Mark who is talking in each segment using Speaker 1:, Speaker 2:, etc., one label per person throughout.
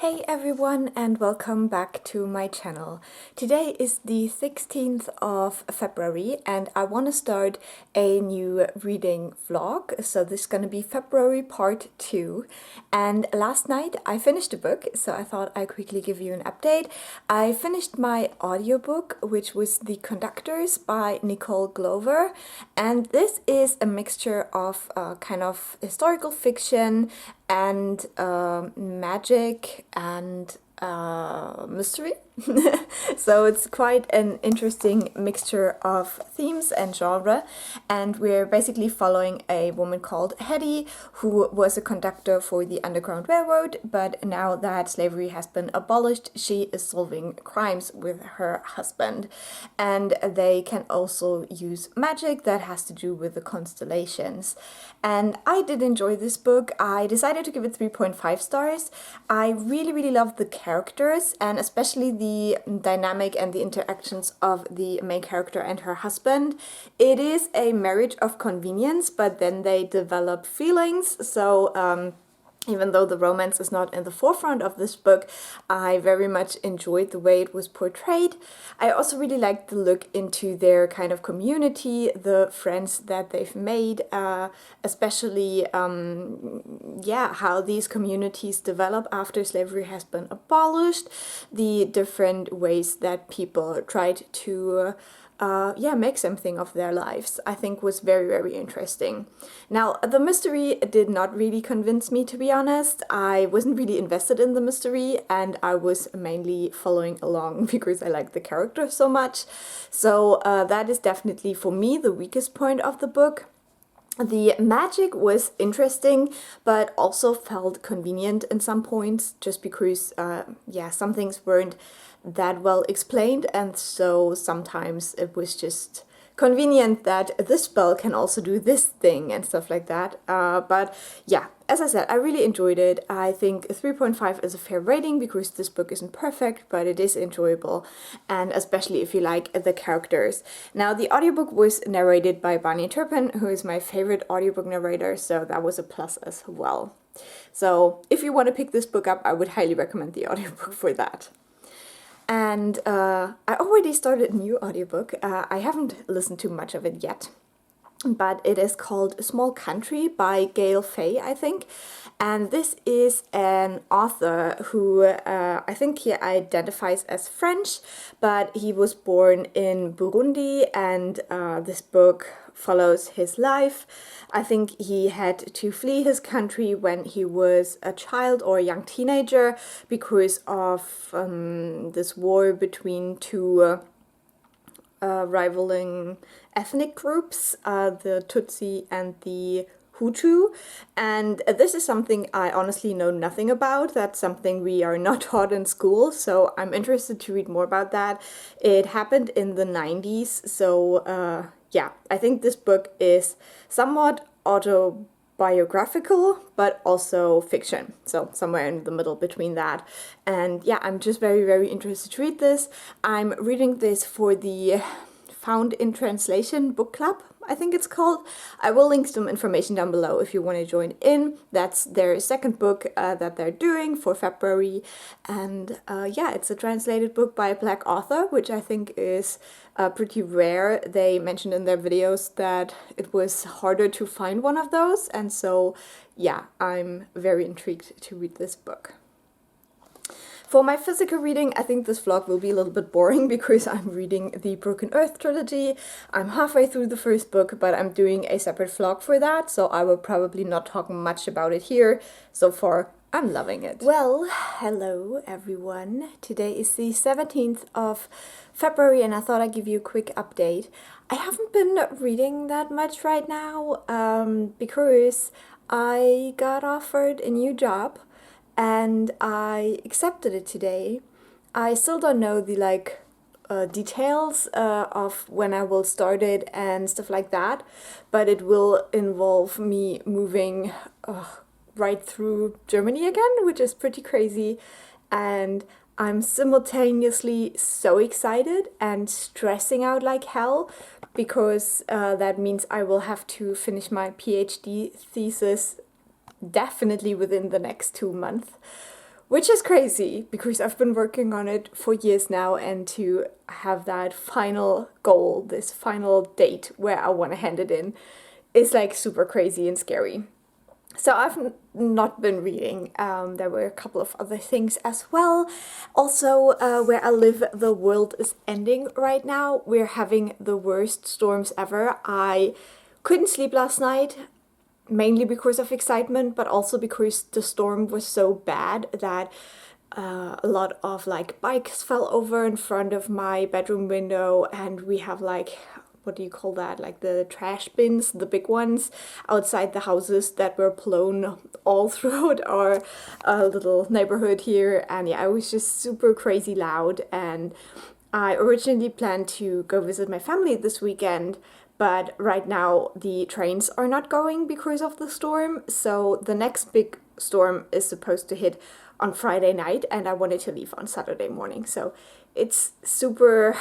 Speaker 1: Hey everyone and welcome back to my channel. Today is the 16th of February and I want to start a new reading vlog. So this is going to be February part 2. And last night I finished a book, so I thought I'd quickly give you an update. I finished my audiobook, which was The Conductors by Nicole Glover. And this is a mixture of kind of historical fiction and magic and mystery. So it's quite an interesting mixture of themes and genre, and we're basically following a woman called Hetty who was a conductor for the Underground Railroad, but now that slavery has been abolished, she is solving crimes with her husband, and they can also use magic that has to do with the constellations. And I did enjoy this book. I decided to give it 3.5 stars. I really love the characters, and especially the dynamic and the interactions of the main character and her husband. It is a marriage of convenience, but then they develop feelings. So even though the romance is not in the forefront of this book, I very much enjoyed the way it was portrayed. I also really liked the look into their kind of community, the friends that they've made, especially how these communities develop after slavery has been abolished, the different ways that people tried to make something of their lives, I think was very interesting. Now, the mystery did not really convince me, to be honest. I wasn't really invested in the mystery, and I was mainly following along because I like the characters so much. So that is definitely, for me, the weakest point of the book. The magic was interesting, but also felt convenient in some points, just because, some things weren't that well explained, and so sometimes it was just convenient that this spell can also do this thing and stuff like that. But yeah, as I said, I really enjoyed it. I think 3.5 is a fair rating because this book isn't perfect, but it is enjoyable, and especially if you like the characters. Now, the audiobook was narrated by Barney Turpin, who is my favorite audiobook narrator, so that was a plus as well. So if you want to pick this book up, I would highly recommend the audiobook for that. And I already started a new audiobook. I haven't listened to much of it yet, but it is called Small Country by Gael, Faye, I think. And this is an author who I think he identifies as French, but he was born in Burundi, and this book follows his life. I think he had to flee his country when he was a child or a young teenager because of this war between two rivaling ethnic groups, the Tutsi and the Hutu, and this is something I honestly know nothing about. That's something we are not taught in school, so I'm interested to read more about that. It happened in the 90s, so I think this book is somewhat autobiographical, but also fiction, so somewhere in the middle between that. And yeah, I'm just very interested to read this. I'm reading this for the Found in Translation book club, I think it's called. I will link some information down below if you want to join in. That's their second book that they're doing for February. And it's a translated book by a Black author, which I think is pretty rare. They mentioned in their videos that it was harder to find one of those. And so, yeah, I'm very intrigued to read this book. For my physical reading, I think this vlog will be a little bit boring because I'm reading the Broken Earth trilogy. I'm halfway through the first book, but I'm doing a separate vlog for that, so I will probably not talk much about it here. So far, I'm loving it. Well, hello everyone. Today is the 17th of February, and I thought I'd give you a quick update. I haven't been reading that much right now because I got offered a new job, and I accepted it today. I still don't know the details of when I will start it and stuff like that, but it will involve me moving right through Germany again, which is pretty crazy, and I'm simultaneously so excited and stressing out like hell because that means I will have to finish my PhD thesis definitely within the next 2 months, which is crazy because I've been working on it for years now, and to have that final goal, this final date where I want to hand it in, is like super crazy and scary. So I've not been reading. There were a couple of other things as well. Also, where I live, the world is ending right now. We're having the worst storms ever. I couldn't sleep last night, mainly because of excitement, but also because the storm was so bad that a lot of like bikes fell over in front of my bedroom window, and we have like, what do you call that? Like the trash bins, the big ones outside the houses that were blown all throughout our little neighborhood here. And yeah, it was just super crazy loud. And I originally planned to go visit my family this weekend, but right now the trains are not going because of the storm. So the next big storm is supposed to hit on Friday night, and I wanted to leave on Saturday morning. So it's super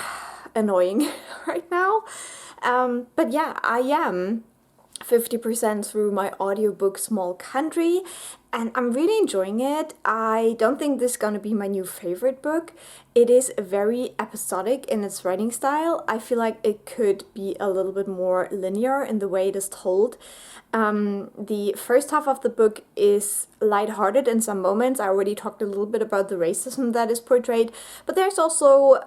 Speaker 1: annoying right now. But yeah, I am 50% through my audiobook Small Country, and I'm really enjoying it. I don't think this is gonna be my new favorite book. It is very episodic in its writing style. I feel like it could be a little bit more linear in the way it is told. The first half of the book is lighthearted in some moments. I already talked a little bit about the racism that is portrayed, but there's also,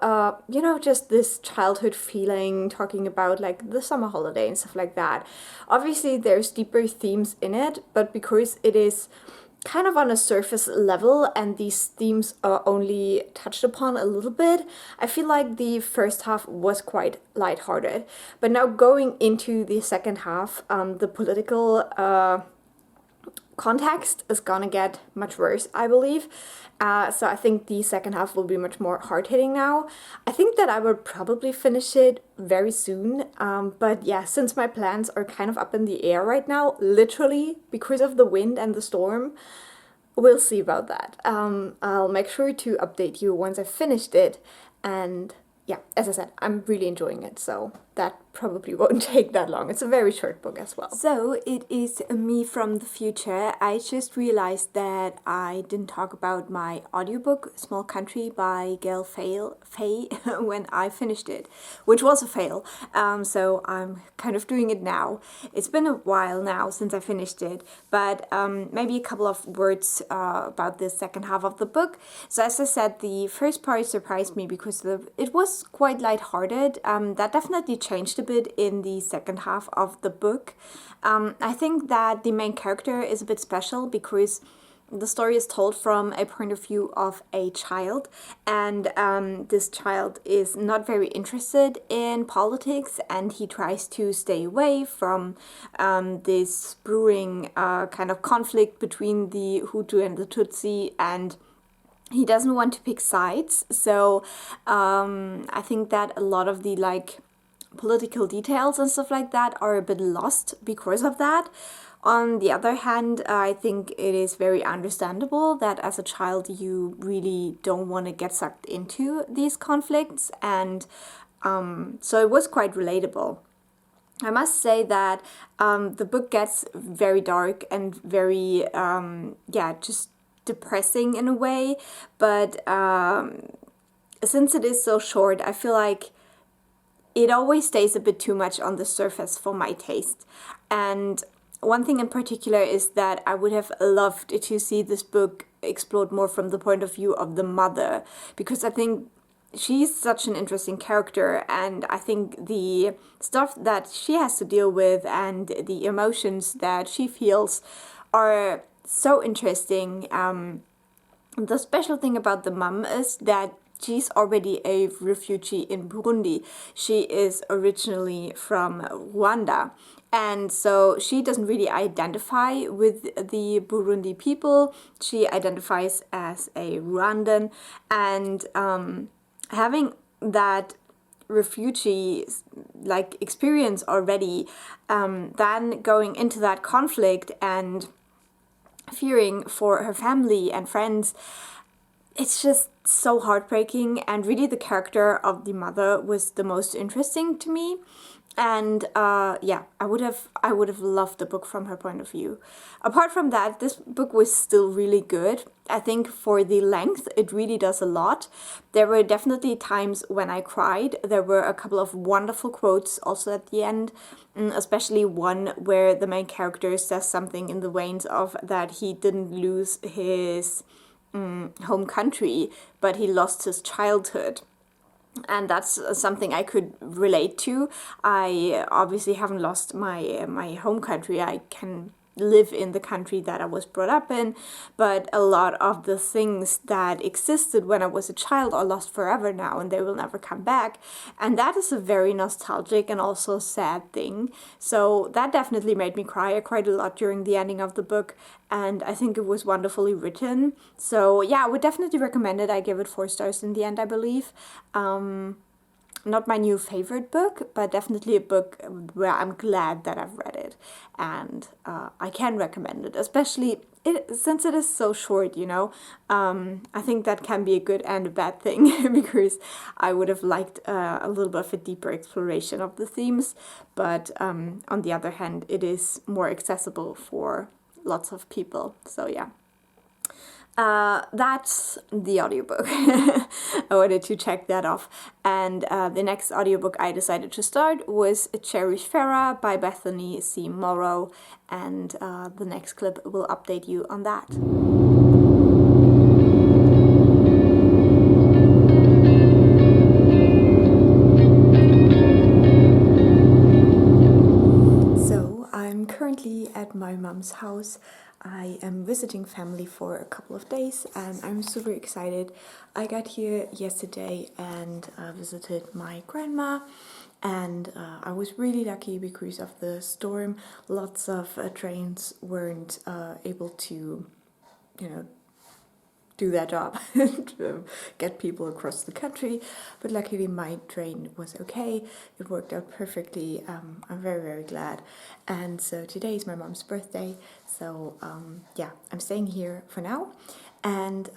Speaker 1: just this childhood feeling, talking about like the summer holiday and stuff like that. Obviously, there's deeper themes in it, but because it is kind of on a surface level and these themes are only touched upon a little bit, I feel like the first half was quite lighthearted. But now going into the second half, the political context is gonna get much worse, I believe. So I think the second half will be much more hard-hitting now. I think that I will probably finish it very soon. But yeah, since my plans are kind of up in the air right now, literally because of the wind and the storm, we'll see about that. I'll make sure to update you once I've finished it. And yeah, as I said, I'm really enjoying it, so that probably won't take that long. It's a very short book as well. So it is me from the future. I just realized that I didn't talk about my audiobook, Small Country by Gael Faye, when I finished it, which was a fail. So I'm kind of doing it now. It's been a while now since I finished it, but maybe a couple of words about the second half of the book. So as I said, the first part surprised me because it was quite lighthearted. That definitely changed a bit in the second half of the book. I think that the main character is a bit special because the story is told from a point of view of a child, and this child is not very interested in politics, and he tries to stay away from this brewing kind of conflict between the Hutu and the Tutsi, and he doesn't want to pick sides. So I think that a lot of the political details and stuff like that are a bit lost because of that. On the other hand, I think it is very understandable that as a child you really don't want to get sucked into these conflicts, and so it was quite relatable. I must say that the book gets very dark and very, just depressing in a way, but since it is so short, I feel like it always stays a bit too much on the surface for my taste. And one thing in particular is that I would have loved to see this book explored more from the point of view of the mother, because I think she's such an interesting character, and I think the stuff that she has to deal with and the emotions that she feels are so interesting. The special thing about the mum is that she's already a refugee in Burundi. She is originally from Rwanda, and so she doesn't really identify with the Burundi people. She identifies as a Rwandan, and having that refugee experience already, then going into that conflict and fearing for her family and friends, it's just so heartbreaking, and really the character of the mother was the most interesting to me. And yeah, I would have loved the book from her point of view. Apart from that, this book was still really good. I think for the length, it really does a lot. There were definitely times when I cried. There were a couple of wonderful quotes also at the end, especially one where the main character says something in the veins of that he didn't lose his home country, but he lost his childhood. And that's something I could relate to. I obviously haven't lost my home country. I can live in the country that I was brought up in, but a lot of the things that existed when I was a child are lost forever now, and they will never come back. And that is a very nostalgic and also sad thing. So that definitely made me cry. I cried a lot during the ending of the book, and I think it was wonderfully written. So yeah, I would definitely recommend it. I give it 4 stars in the end, I believe. Not my new favorite book, but definitely a book where I'm glad that I've read it, and I can recommend it, especially since it is so short, you know. I think that can be a good and a bad thing because I would have liked a little bit of a deeper exploration of the themes, but on the other hand, it is more accessible for lots of people, so yeah. That's the audiobook. I wanted to check that off. And the next audiobook I decided to start was Cherish Farrah by Bethany C. Morrow. And the next clip will update you on that. So I'm currently at my mom's house. I am visiting family for a couple of days, and I'm super excited. I got here yesterday and visited my grandma, and I was really lucky because of the storm. Lots of trains weren't able to, you know, do their job to get people across the country, but luckily my train was okay. It worked out perfectly. I'm very, very glad. And so today is my mom's birthday, so yeah, I'm staying here for now. And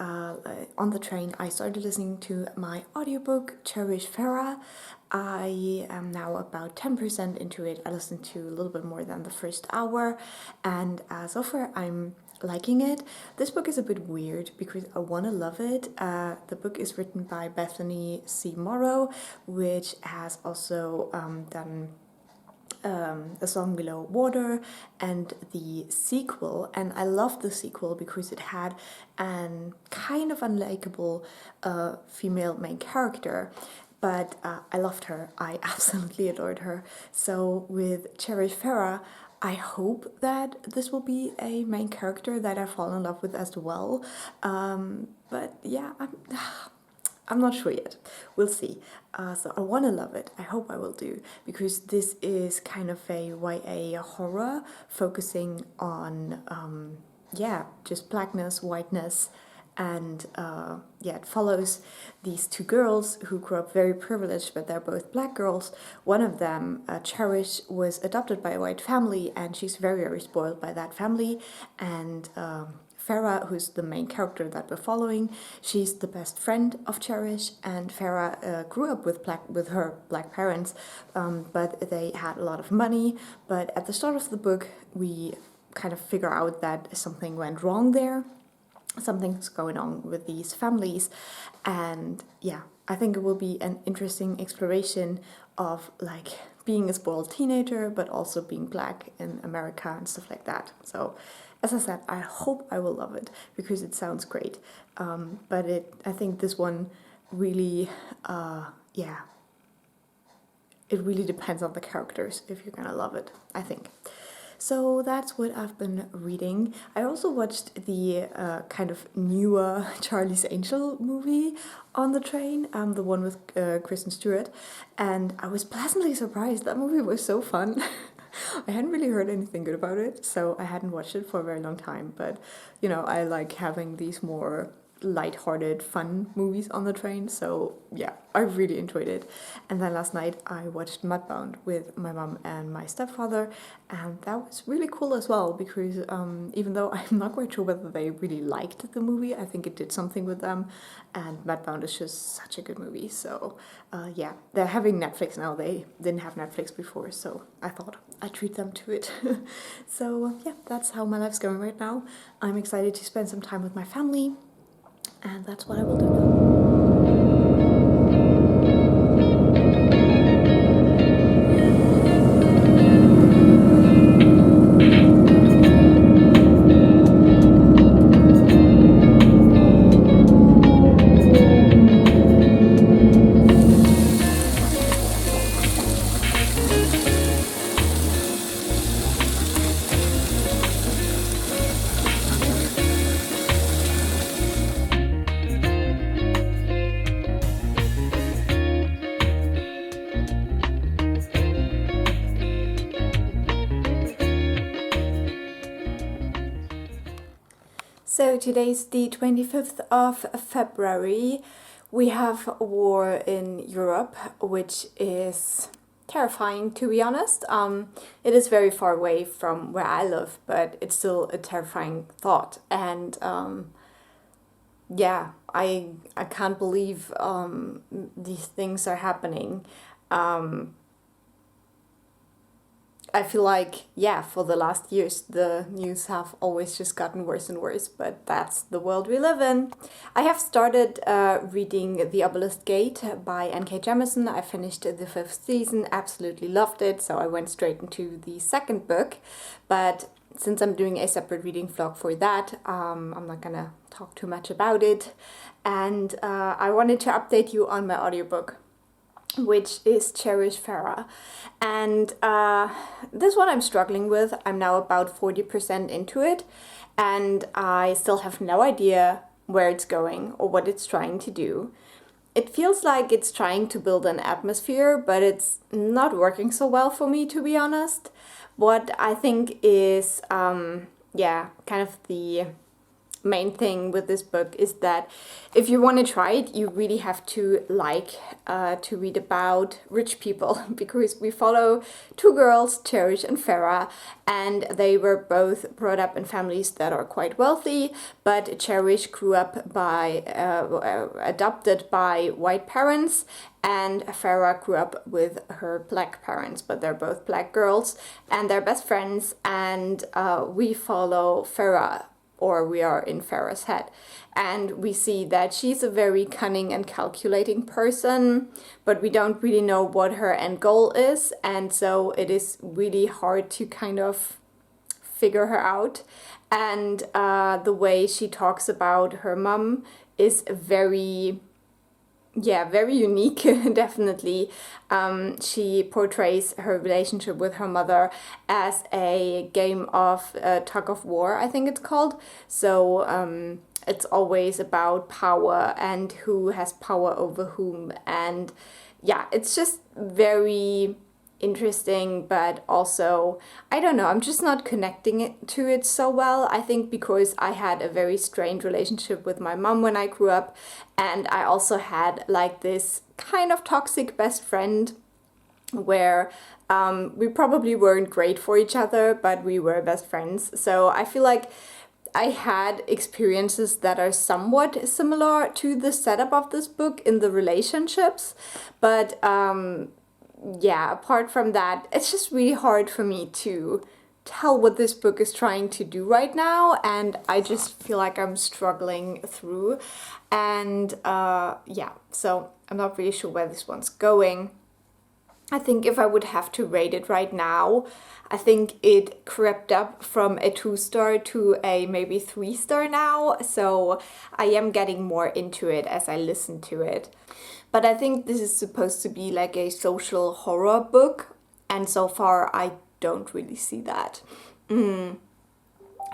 Speaker 1: on the train I started listening to my audiobook Cherish Farrah. I am now about 10% into it. I listened to a little bit more than the first hour, and so far I'm liking it. This book is a bit weird because I want to love it. The book is written by Bethany C. Morrow, which has also done A Song Below Water and the sequel. And I loved the sequel because it had an kind of unlikable female main character. But I loved her. I absolutely adored her. So with Cherish Farrah, I hope that this will be a main character that I fall in love with as well. But yeah, I'm not sure yet. We'll see. So I want to love it. I hope I will do, because this is kind of a YA horror focusing on, yeah, just blackness, whiteness, and yeah, it follows these two girls who grew up very privileged, but they're both black girls. One of them, Cherish, was adopted by a white family, and she's very, very spoiled by that family. And Farrah, who's the main character that we're following, she's the best friend of Cherish, and Farrah grew up with her black parents, but they had a lot of money. But at the start of the book, we kind of figure out that something went wrong there. Something's going on with these families, and yeah, I think it will be an interesting exploration of like being a spoiled teenager but also being black in America and stuff like that. So as I said, I hope I will love it because it sounds great, but I think this one really yeah, it really depends on the characters if you're gonna love it, I think. So that's what I've been reading. I also watched the kind of newer Charlie's Angel movie on the train, the one with Kristen Stewart, and I was pleasantly surprised. That movie was so fun. I hadn't really heard anything good about it, so I hadn't watched it for a very long time, but you know, I like having these more light-hearted, fun movies on the train. So yeah, I really enjoyed it. And then last night I watched Mudbound with my mom and my stepfather, and that was really cool as well, because even though I'm not quite sure whether they really liked the movie, I think it did something with them, and Mudbound is just such a good movie. So yeah, they're having Netflix now. They didn't have Netflix before, so I thought I'd treat them to it. So yeah, that's how my life's going right now. I'm excited to spend some time with my family, and that's what I will do now. So today's the 25th of February. We have war in Europe, which is terrifying, to be honest. It is very far away from where I live, but it's still a terrifying thought. And yeah, I can't believe these things are happening. I feel like, yeah, for the last years, the news have always just gotten worse and worse, but that's the world we live in. I have started reading The Obelisk Gate by N.K. Jemisin. I finished the 5th season, absolutely loved it, so I went straight into the second book. But since I'm doing a separate reading vlog for that, I'm not gonna talk too much about it. And I wanted to update you on my audiobook, which is Cherish, Farrah. And this one I'm struggling with. I'm now about 40% into it, and I still have no idea where it's going or what it's trying to do. It feels like it's trying to build an atmosphere, but it's not working so well for me, to be honest. What I think is, yeah, kind of the main thing with this book is that if you want to try it, you really have to like to read about rich people, because we follow two girls, Cherish and Farrah, and they were both brought up in families that are quite wealthy, but Cherish grew up by adopted by white parents, and Farrah grew up with her black parents, but they're both black girls, and they're best friends, and we follow Farrah, or we are in Farrah's head, and we see that she's a very cunning and calculating person, but we don't really know what her end goal is, and so it is really hard to kind of figure her out. And the way she talks about her mom is very unique, definitely. She portrays her relationship with her mother as a game of tug of war, I think it's called. So it's always about power and who has power over whom. And yeah, it's just very interesting, but also, I don't know, I'm just not connecting it to it so well. I think because I had a very strained relationship with my mom when I grew up, and I also had like this kind of toxic best friend where we probably weren't great for each other, but we were best friends. So I feel like I had experiences that are somewhat similar to the setup of this book in the relationships, but yeah, apart from that, it's just really hard for me to tell what this book is trying to do right now, and I just feel like I'm struggling through. And yeah, so I'm not really sure where this one's going. I think if I would have to rate it right now, I think it crept up from a 2-star to a maybe 3-star now, so I am getting more into it as I listen to it. But I think this is supposed to be like a social horror book, and so far I don't really see that.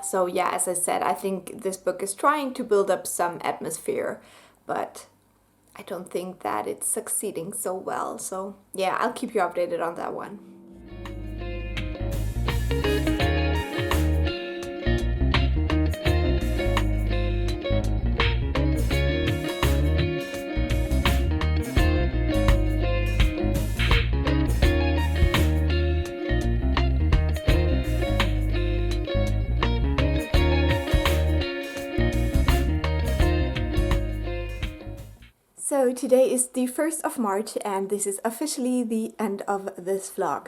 Speaker 1: So yeah, as I said, I think this book is trying to build up some atmosphere, but I don't think that it's succeeding so well. So yeah, I'll keep you updated on that one. So today is the 1st of March and this is officially the end of this vlog.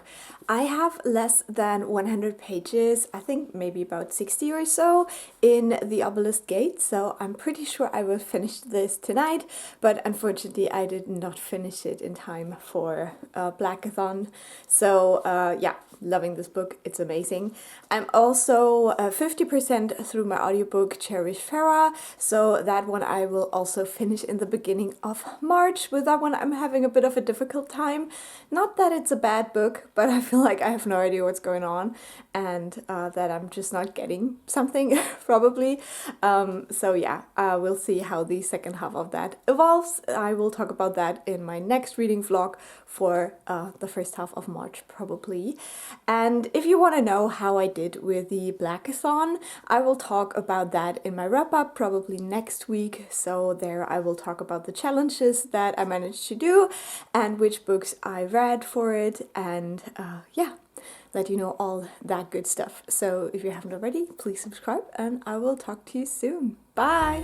Speaker 1: I have less than 100 pages, I think maybe about 60 or so, in the Obelisk Gate, so I'm pretty sure I will finish this tonight, but unfortunately I did not finish it in time for Blackathon. So yeah, loving this book, it's amazing. I'm also 50% through my audiobook Cherish, Farrah, so that one I will also finish in the beginning of March. With that one I'm having a bit of a difficult time. Not that it's a bad book, but I feel like I have no idea what's going on and that I'm just not getting something probably. So yeah, we'll see how the second half of that evolves. I will talk about that in my next reading vlog for the first half of March probably. And if you want to know how I did with the Blackathon, I will talk about that in my wrap-up probably next week. So there I will talk about the challenges that I managed to do and which books I read for it, and yeah, let you know all that good stuff. So if you haven't already, please subscribe and I will talk to you soon. Bye!